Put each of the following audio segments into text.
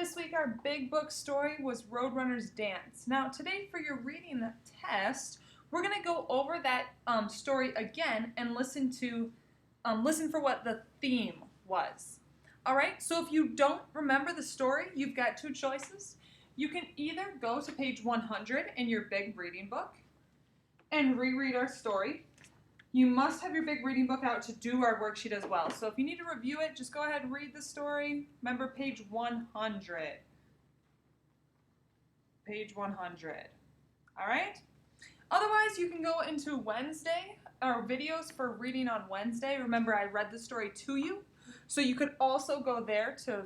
This week our big book story was Roadrunner's Dance. Now today for your reading test, we're going to go over that story again and listen for what the theme was. Alright, so if you don't remember the story, you've got two choices. You can either go to page 100 in your big reading book and reread our story. You must have your big reading book out to do our worksheet as well. So if you need to review it, just go ahead and read the story. Remember page 100. Page 100. All right? Otherwise, you can go into Wednesday, our videos for reading on Wednesday. Remember, I read the story to you. So you could also go there to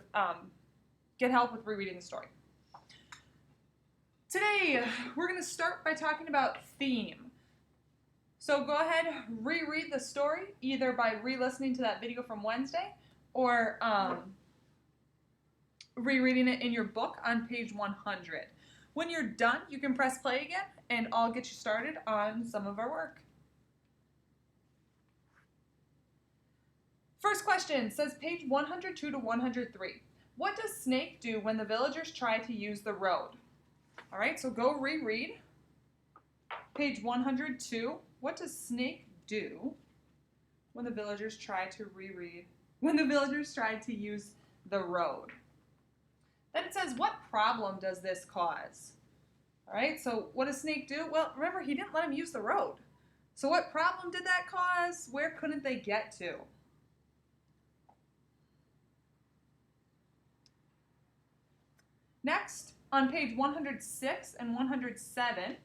get help with rereading the story. Today, we're going to start by talking about theme. So go ahead, reread the story, either by re-listening to that video from Wednesday or rereading it in your book on page 100. When you're done, you can press play again, and I'll get you started on some of our work. First question says page 102 to 103. What does Snake do when the villagers try to use the road? All right, so go reread page 102. What does Snake do when the villagers try to use the road? Then it says, what problem does this cause? All right, so what does Snake do? Well, remember, he didn't let him use the road. So what problem did that cause? Where couldn't they get to? Next, on page 106 and 107,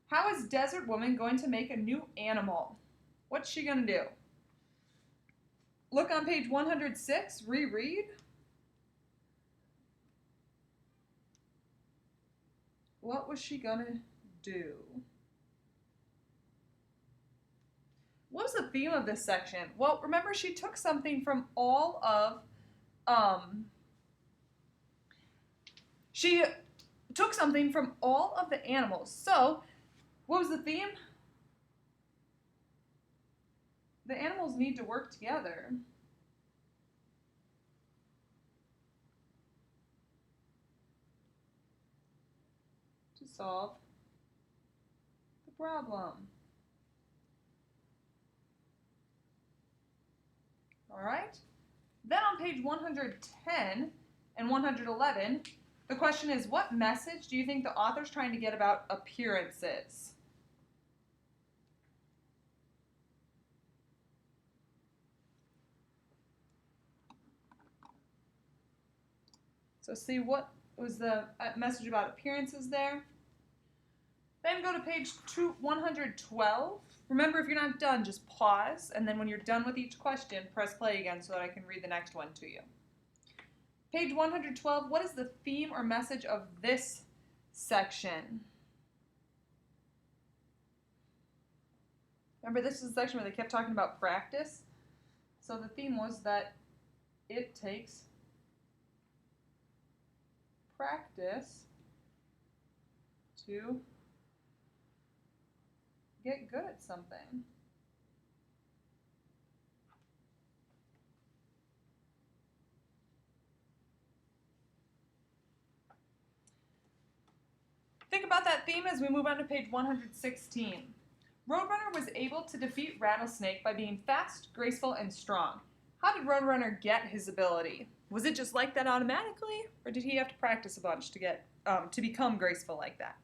how is Desert Woman going to make a new animal? What's she going to do? Look on page 106, reread. What was she going to do? What was the theme of this section? Well, remember, she took something from all of the animals. So, what was the theme? The animals need to work together. To solve the problem. All right? Then on page 110 and 111, the question is, what message do you think the author's trying to get about appearances? So see, what was the message about appearances there? Then go to page 112. Remember, if you're not done, just pause, and then when you're done with each question, press play again so that I can read the next one to you. Page 112, what is the theme or message of this section? Remember, this is the section where they kept talking about practice. So the theme was that it takes practice to get good at something. Think about that theme as we move on to page 116. Roadrunner was able to defeat Rattlesnake by being fast, graceful, and strong. How did Roadrunner get his ability? Was it just like that automatically, or did he have to practice a bunch to get to become graceful like that?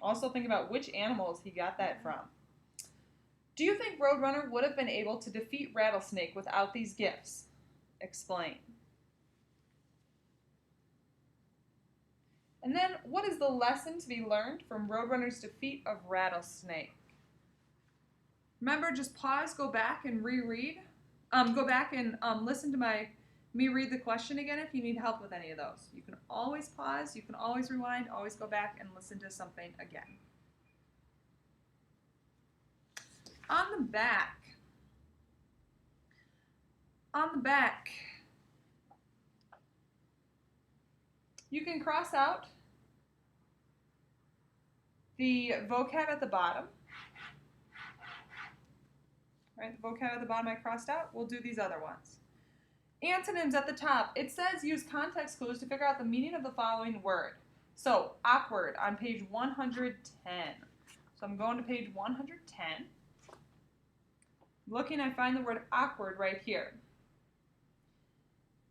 Also think about which animals he got that from. Do you think Roadrunner would have been able to defeat Rattlesnake without these gifts? Explain. And then, what is the lesson to be learned from Roadrunner's defeat of Rattlesnake? Remember, just pause, go back and reread. Go back and listen to me read the question again if you need help with any of those. You can always pause, you can always rewind, always go back and listen to something again. On the back, you can cross out the vocab at the bottom Right, the vocab at the bottom I crossed out. We'll do these other ones. Antonyms at the top. It says use context clues to figure out the meaning of the following word. So, awkward on page 110. So I'm going to page 110. Looking, I find the word awkward right here.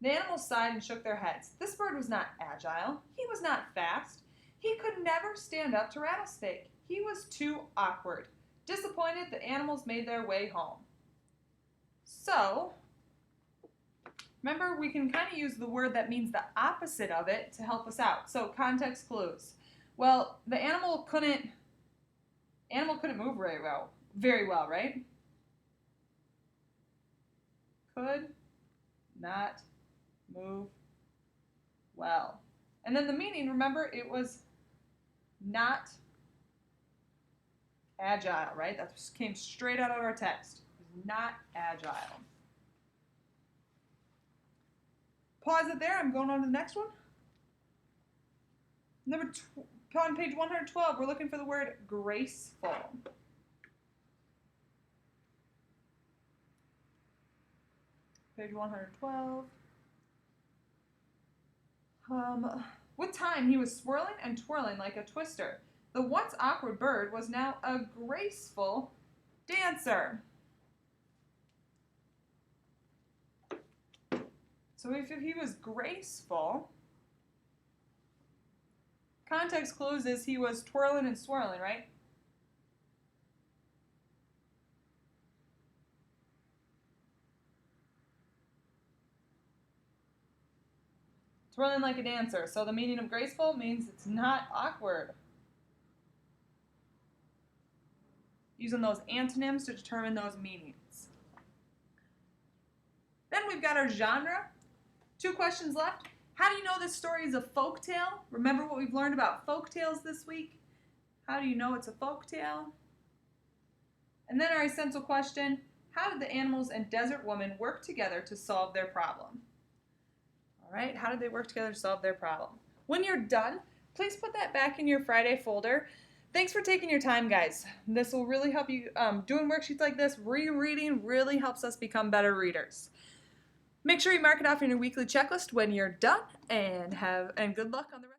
The animals sighed and shook their heads. This bird was not agile. He was not fast. He could never stand up to Rattlesnake. He was too awkward. Disappointed, the animals made their way home. So, remember, we can kind of use the word that means the opposite of it to help us out. So, context clues. Well, the animal couldn't move very well, right? Could not move well. And then the meaning, remember, it was not agile, right? That came straight out of our text. It was not agile. Pause it there. I'm going on to the next one. On page 112, we're looking for the word graceful. Page 112. With time, he was swirling and twirling like a twister. The once awkward bird was now a graceful dancer. So if he was graceful, context clues is he was twirling and swirling, right? Twirling like a dancer. So the meaning of graceful means it's not awkward. Using those antonyms to determine those meanings. Then we've got our genre. 2 questions left. How do you know this story is a folk tale? Remember what we've learned about folk tales this week? How do you know it's a folk tale? And then our essential question, how did the animals and Desert Woman work together to solve their problem? All right, how did they work together to solve their problem? When you're done, please put that back in your Friday folder. Thanks for taking your time, guys. This will really help you. Doing worksheets like this, rereading really helps us become better readers. Make sure you mark it off in your weekly checklist when you're done, and good luck on the rest.